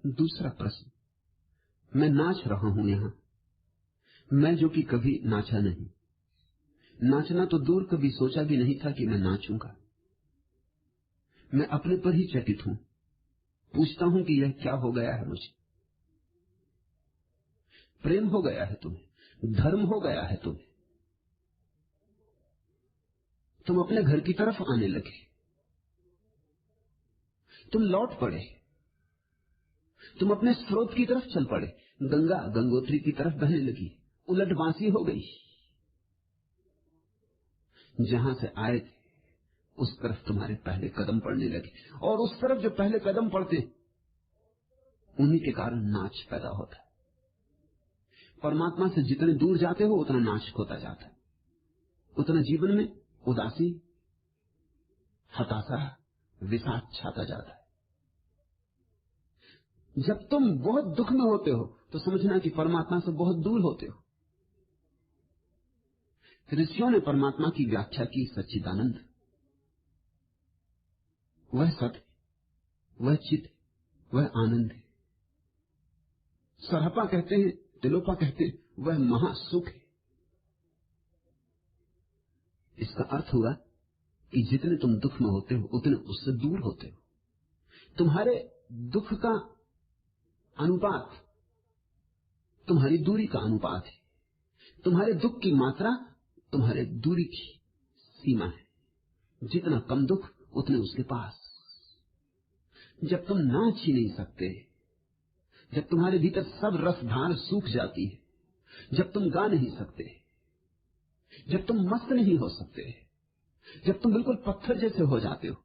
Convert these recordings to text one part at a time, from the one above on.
दूसरा प्रश्न, मैं नाच रहा हूं यहां, मैं जो कि कभी नाचा नहीं, नाचना तो दूर, कभी सोचा भी नहीं था कि मैं नाचूंगा। मैं अपने पर ही चकित हूं, पूछता हूं कि यह क्या हो गया है मुझे। प्रेम हो गया है तुम्हें, धर्म हो गया है तुम्हें, तुम अपने घर की तरफ आने लगे, तुम लौट पड़े, तुम अपने स्रोत की तरफ चल पड़े, गंगा गंगोत्री की तरफ बहने लगी, उलट बांसी हो गई। जहां से आए थे उस तरफ तुम्हारे पहले कदम पड़ने लगे, और उस तरफ जो पहले कदम पड़ते उन्हीं के कारण नाच पैदा होता है। परमात्मा से जितने दूर जाते हो उतना नाच होता जाता है, उतना जीवन में उदासी, हताशा, विषाद छाता जाता है। जब तुम बहुत दुख में होते हो तो समझना कि परमात्मा से बहुत दूर होते हो। ऋषियों ने परमात्मा की व्याख्या की सच्चिदानंद, वह सत्य, वह चित, वह आनंद है। सरहपा कहते हैं, तिलोपा कहते हैं, वह महासुख है। इसका अर्थ हुआ कि जितने तुम दुख में होते हो उतने उससे दूर होते हो। तुम्हारे दुख का अनुपात तुम्हारी दूरी का अनुपात है, तुम्हारे दुख की मात्रा तुम्हारे दूरी की सीमा है। जितना कम दुख उतने उसके पास। जब तुम नाच ही नहीं सकते, जब तुम्हारे भीतर सब रसधार सूख जाती है, जब तुम गा नहीं सकते, जब तुम मस्त नहीं हो सकते, जब तुम बिल्कुल पत्थर जैसे हो जाते हो,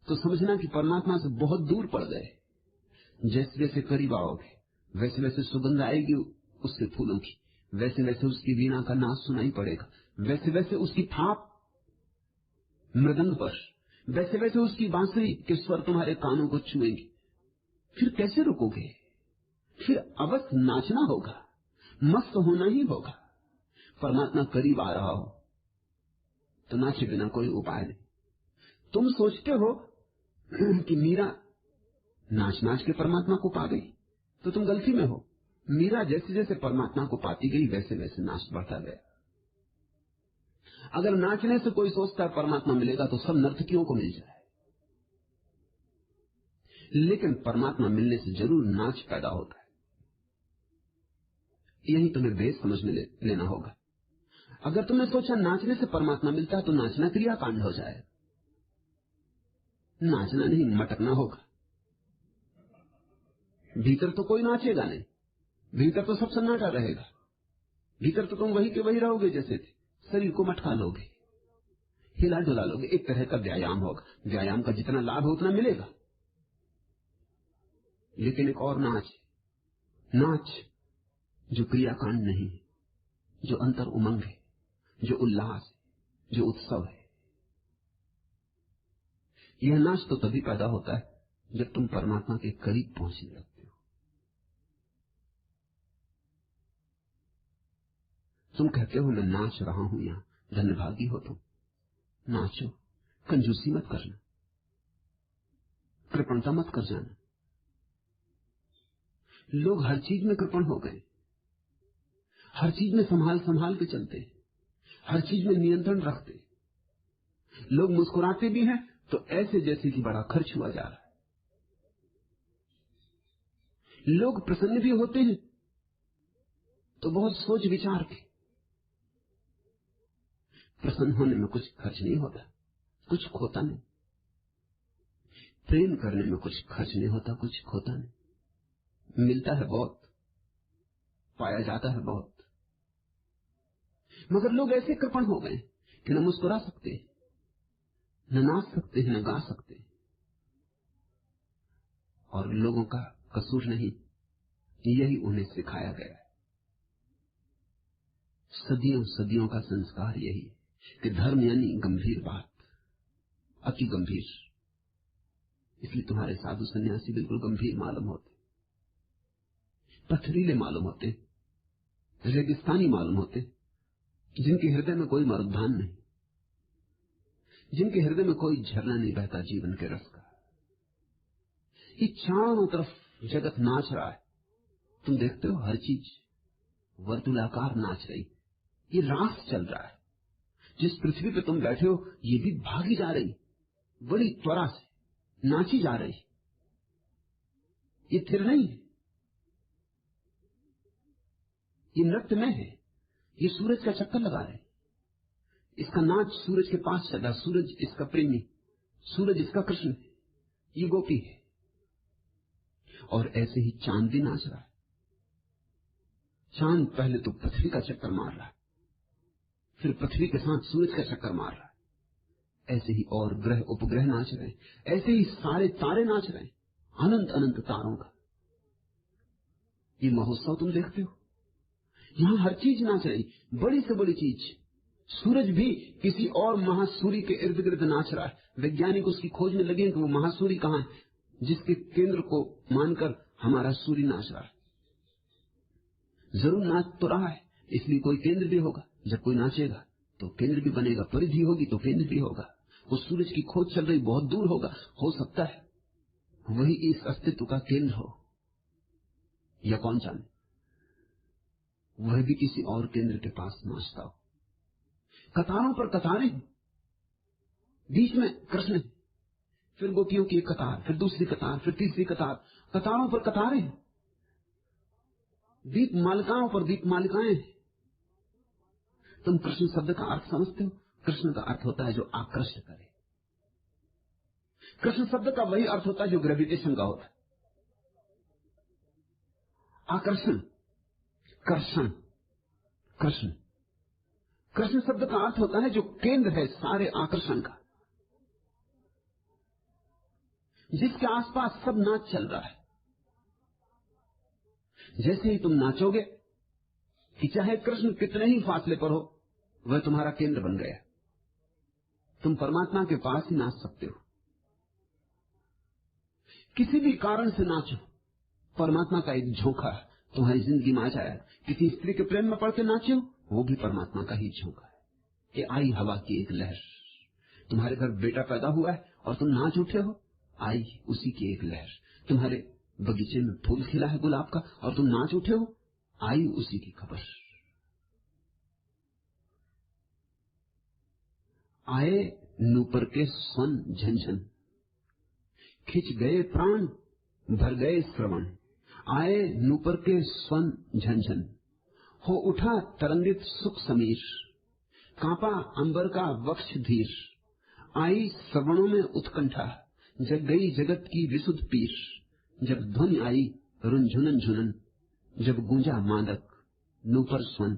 तो समझना कि परमात्मा से बहुत दूर पड़ गए। जैसे जैसे करीब आओगे वैसे वैसे सुगंध आएगी उसके फूलों की, वैसे वैसे उसकी वीणा का नाच सुनाई पड़ेगा, वैसे वैसे उसकी थाप मृदंग पर, वैसे वैसे उसकी बांसुरी के स्वर तुम्हारे कानों को छुएंगे। फिर कैसे रुकोगे? फिर अवश्य नाचना होगा, मस्त होना ही होगा। परमात्मा करीब आ रहा हो तो नाचे बिना कोई उपाय नहीं। तुम सोचते हो कि मीरा नाच नाच के परमात्मा को पा गई, तो तुम गलती में हो। मीरा जैसे जैसे परमात्मा को पाती गई वैसे वैसे नाच बढ़ता गया। अगर नाचने से कोई सोचता है परमात्मा मिलेगा तो सब नर्तकियों को मिल जाए, लेकिन परमात्मा मिलने से जरूर नाच पैदा होता है। यही तुम्हें भेद समझ में लेना होगा। अगर तुमने सोचा नाचने से परमात्मा मिलता है तो नाचना क्रियाकांड हो जाए। नाचना नहीं, मटकना होगा। भीतर तो कोई नाचेगा नहीं, भीतर तो सब सन्नाटा रहेगा। भीतर तो तुम वही के वही रहोगे जैसे थे, शरीर को मटका लोगे, हिला डुला लोगे। एक तरह का व्यायाम होगा। व्यायाम का जितना लाभ है उतना मिलेगा। लेकिन एक और नाच, नाच जो क्रियाकांड नहीं है, जो अंतर उमंग है, जो उल्लास है, जो उत्सव है। यह नाच तो तभी पैदा होता है जब तुम परमात्मा के करीब पहुंचने लगते हो। तुम कहते हो मैं नाच रहा हूं यहां, धन्यभागी हो तुम। नाचो, कंजूसी मत करना, कृपणता मत कर जाना। लोग हर चीज में कृपण हो गए, हर चीज में संभाल संभाल के चलते, हर चीज में नियंत्रण रखते। लोग मुस्कुराते भी हैं तो ऐसे जैसे कि बड़ा खर्च हुआ जा रहा है। लोग प्रसन्न भी होते हैं तो बहुत सोच विचार के। प्रसन्न होने में कुछ खर्च नहीं होता, कुछ खोता नहीं। प्रेम करने में कुछ खर्च नहीं होता, कुछ खोता नहीं। मिलता है बहुत, पाया जाता है बहुत। मगर लोग ऐसे कृपण हो गए कि न मुस्कुरा सकते, न नाच सकते, न गा सकते। और लोगों का कसूर नहीं, यही उन्हें सिखाया गया है। सदियों सदियों का संस्कार यही है कि धर्म यानी गंभीर बात, अति गंभीर। इसलिए तुम्हारे साधु सन्यासी बिल्कुल गंभीर मालूम होते, पथरीले मालूम होते, रेगिस्तानी मालूम होते, जिनके हृदय में कोई मरुद्धान नहीं, जिनके हृदय में कोई झरना नहीं बहता जीवन के रस का। ये चारों तरफ जगत नाच रहा है, तुम देखते हो हर चीज वर्तुलाकार नाच रही, ये रास चल रहा है। जिस पृथ्वी पे तुम बैठे हो ये भी भागी जा रही, बड़ी त्वरा से नाची जा रही, ये थिर नहीं है, ये नृत्य में है। ये सूरज का चक्कर लगा रहे, इसका नाच सूरज के पास चल रहा, सूरज इसका प्रेमी, सूरज इसका कृष्ण है, ये गोपी है। और ऐसे ही चांद भी नाच रहा है। चांद पहले तो पृथ्वी का चक्कर मार रहा है, फिर पृथ्वी के साथ सूरज का चक्कर मार रहा है। ऐसे ही और ग्रह उपग्रह नाच रहे हैं, ऐसे ही सारे तारे नाच रहे हैं, अनंत अनंत तारों का ये महोत्सव तुम देखते हो। यहां हर चीज नाच रही, बड़ी से बड़ी चीज। सूरज भी किसी और महासूरी के इर्द गिर्द नाच रहा है। वैज्ञानिक उसकी खोज में लगे कि वो महासूरी कहां है, जिसके केंद्र को मानकर हमारा सूर्य नाच रहा है। जरूर नाच तो रहा है, इसलिए कोई केंद्र भी होगा। जब कोई नाचेगा तो केंद्र भी बनेगा, परिधि होगी तो केंद्र भी होगा। वो सूरज की खोज चल रही, बहुत दूर होगा, हो सकता है वही इस अस्तित्व का केंद्र हो, या कौन जाने वह भी किसी और केंद्र के पास नाचता हो। कतारों पर कतारें, बीच में कृष्ण, फिर गोपियों की एक कतार, फिर दूसरी कतार, फिर तीसरी कतार, कतारों पर कतारें, दीप मालिकाओं पर दीप मालिकाएं। तुम कृष्ण शब्द का अर्थ समझते हो? कृष्ण का अर्थ होता है जो आकर्षित करे। कृष्ण शब्द का वही अर्थ होता है जो ग्रेविटेशन का होता है, आकर्षण, कर्षण। कृष्ण, कृष्ण शब्द का अर्थ होता है जो केंद्र है सारे आकर्षण का, जिसके आसपास सब नाच चल रहा है। जैसे ही तुम नाचोगे कि चाहे कृष्ण कितने ही फासले पर हो, वह तुम्हारा केंद्र बन गया। तुम परमात्मा के पास ही नाच सकते हो। किसी भी कारण से नाचो, परमात्मा का एक झोंका तुम्हारी जिंदगी में आ जाए। किसी स्त्री के प्रेम में पड़ के नाचो, वो भी परमात्मा का ही झोंका है। कि आई हवा की एक लहर, तुम्हारे घर बेटा पैदा हुआ है और तुम नाच उठे हो, आई उसी की एक लहर। तुम्हारे बगीचे में फूल खिला है गुलाब का और तुम नाच उठे हो, आई उसी की खबर। आए नूपुर के स्वन झंझन, खिंच गए प्राण भर गए श्रवण। आए नूपुर के स्वन झंझन, हो उठा तरंगित सुख समीर। कांपा अंबर का वक्ष धीर, आई श्रवणों में उत्कंठा। जग गई जगत की विशुद्ध पीर, जब ध्वनि आई रुंझुनन झुनन। जब गूंजा मादक नूपुर स्वन,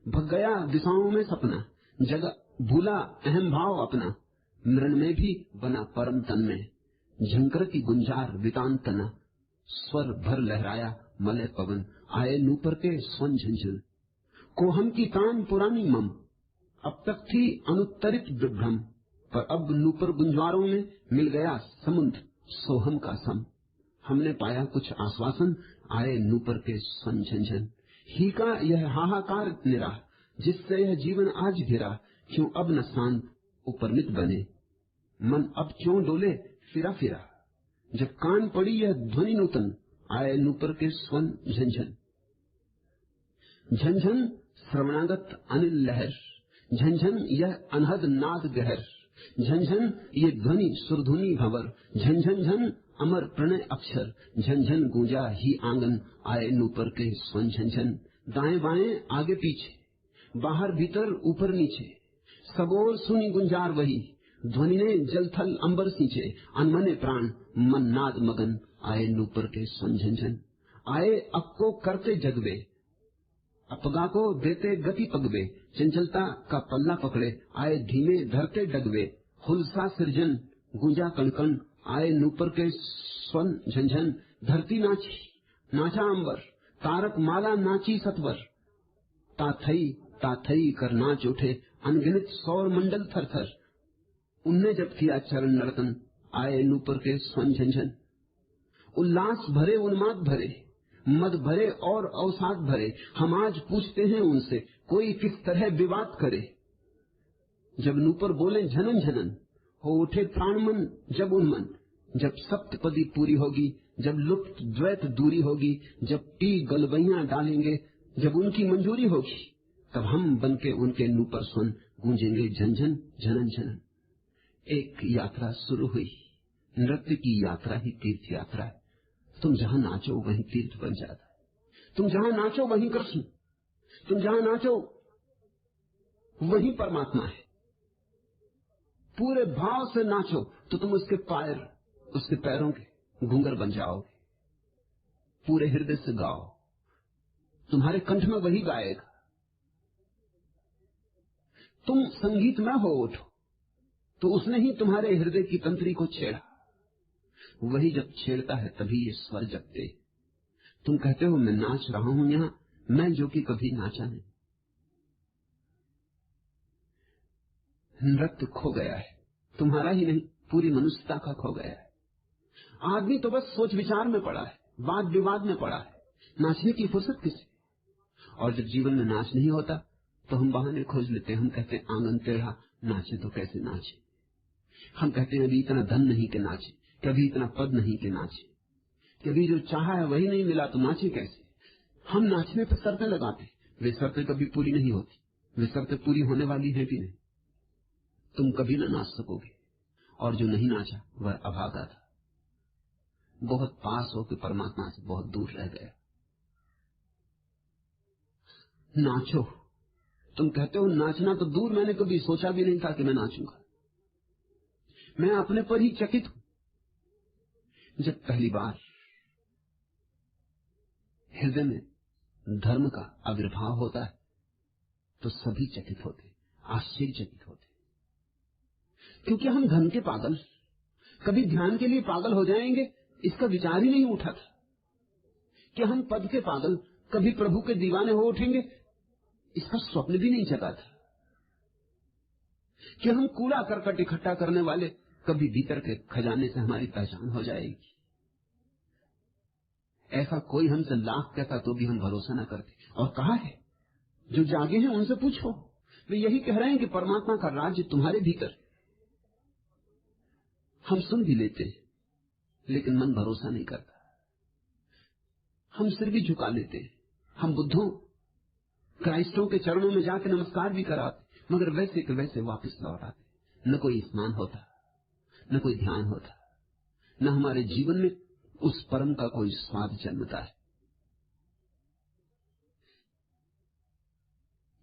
भग गया दिशाओं में सपना। जग भूला अहम भाव अपना, मृण में भी बना परम तन में। झंकर की गुंजार वितान तना, स्वर भर लहराया मलय पवन। आए नूपुर के स्वन झंझन, कोहम की तान पुरानी मम। अब तक थी अनुत्तरित विभ्रम, पर अब नूपुर गुंजवारों में मिल गया समुद्र सोहम का सम। हमने पाया कुछ आश्वासन, आए नूपुर के स्वन झंझन। ही का यह हाहाकार निरा, जिससे यह जीवन आज घिरा। क्यों अब न शांत उपरमित बने, मन अब क्यों डोले फिरा फिरा। जब कान पड़ी यह ध्वनि नूतन, आए नूपुर के स्वन झंझन। झंझन श्रवणागत अनिल लहर, झंझन यह अनहद नाद गहर। झंझन ये ध्वनि सुरधुनी भंवर, झंझन झन अमर प्रणय अक्षर। झंझन गूंजा ही आंगन, आए नूपुर के स्वन झंझन। दाएं बाएं आगे पीछे, बाहर भीतर ऊपर नीचे, सब ओर सुनी गुंजार वही। ध्वनि ने जल थल अंबर सींचे, अनमने प्राण मन नाद मगन। आए नूपुर के स्वन झंझन। आए अब को करते जगवे, अपगा को देते गति पगवे। चंचलता का पल्ला पकड़े, आए धीमे धरते डगवे। हुलसा सृजन गूंजा कणकण, आए नूपुर के स्वन झंझन। धरती नाची नाचा अंबर, तारक माला नाची सतवर। ताथई कर नाच उठे, अनगिनत सौर मंडल थर थर। उनने जब किया चरण नर्तन, आए नूपुर के स्वन झंझन। उल्लास भरे उन्माद भरे, मद भरे और अवसाद भरे। हम आज पूछते हैं उनसे, कोई किस तरह विवाद करे। जब नूपुर बोले झनन झनन, हो उठे प्राण मन जब उन्मन। जब सप्तपदी पूरी होगी जब लुप्त द्वैत दूरी होगी, जब टी गलबैयां डालेंगे, जब उनकी मंजूरी होगी, तब हम बनके उनके नूपुर स्वन गूंजेंगे, झनझन झनन झनन। एक यात्रा शुरू हुई। नृत्य की यात्रा ही तीर्थ यात्रा है। तुम जहां नाचो वहीं तीर्थ बन जाता है। तुम जहां नाचो वहीं कृष्ण, तुम जहां नाचो वहीं परमात्मा है। पूरे भाव से नाचो तो तुम उसके पैरों के घूंगर बन जाओगे। पूरे हृदय से गाओ, तुम्हारे कंठ में वही गाएगा। तुम संगीत में हो उठो तो उसने ही तुम्हारे हृदय की तंत्री को छेड़ा। वही जब छेड़ता है तभी ये स्वर जगते। तुम कहते हो मैं नाच रहा हूं यहां, मैं जो कि कभी नाचा नहीं। नृत्य खो गया है, तुम्हारा ही नहीं, पूरी मनुष्यता का खो गया है। आदमी तो बस सोच विचार में पड़ा है, वाद विवाद में पड़ा है, नाचने की फुर्सत किसे। और जब जीवन में नाच नहीं होता तो हम बहाने खोज लेते हैं। हम कहते हैं आंगन टेढ़ा, नाचे तो कैसे नाचे। हम कहते हैं अभी इतना धन नहीं कि नाचे, कभी इतना पद नहीं कि नाचे, कभी जो चाहा है वही नहीं मिला तो नाचे कैसे। हम नाचने पर शर्तें लगाते, वे शर्तें कभी पूरी नहीं होती, वे शर्तें पूरी होने वाली है भी नहीं। तुम कभी ना नाच सकोगे। और जो नहीं नाचा वह अभागा था, बहुत पास होकर परमात्मा से बहुत दूर रह गया। नाचो। तुम कहते हो नाचना तो दूर, मैंने कभी सोचा भी नहीं था कि मैं नाचूंगा। मैं अपने पर ही चकित हूं। जब पहली बार हृदय में धर्म का आविर्भाव होता है तो सभी चकित होते, आश्चर्यचकित होते, क्योंकि हम धन के पागल, कभी ध्यान के लिए पागल हो जाएंगे इसका विचार ही नहीं उठा था। कि हम पद के पागल, कभी प्रभु के दीवाने हो उठेंगे इसका स्वप्न भी नहीं जगा था। कि हम कूड़ा करकट इकट्ठा करने वाले, कभी भीतर के खजाने से हमारी पहचान हो जाएगी। ऐसा कोई हमसे लाख कहता तो भी हम भरोसा न करते। और कहा है, जो जागे हैं उनसे पूछो, वे यही कह रहे हैं कि परमात्मा का राज्य तुम्हारे भीतर। हम सुन भी लेते हैं लेकिन मन भरोसा नहीं करता। हम सिर भी झुका लेते हैं, हम बुद्धों क्राइस्टों के चरणों में जाकर नमस्कार भी कराते, मगर वैसे के वैसे वापस लौट आते। न कोई स्नान होता, न कोई ध्यान होता, न हमारे जीवन में उस परम का कोई स्वाद जन्मता है।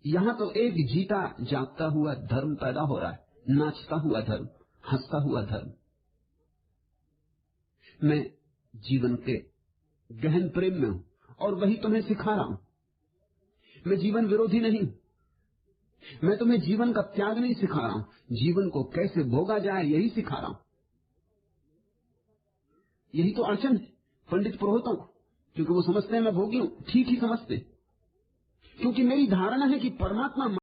यहां तो एक जीता जागता हुआ धर्म पैदा हो रहा है, नाचता हुआ धर्म, हंसता हुआ धर्म। मैं जीवन के गहन प्रेम में हूं और वही तुम्हें सिखा रहा हूं। मैं जीवन विरोधी नहीं, मैं तुम्हें जीवन का त्याग नहीं सिखा रहा हूं, जीवन को कैसे भोगा जाए यही सिखा रहा हूं। यही तो अड़चन है पंडित पुरोहितों को, क्योंकि वो समझते हैं मैं भोगी हूं। ठीक ही समझते, क्योंकि मेरी धारणा है कि परमात्मा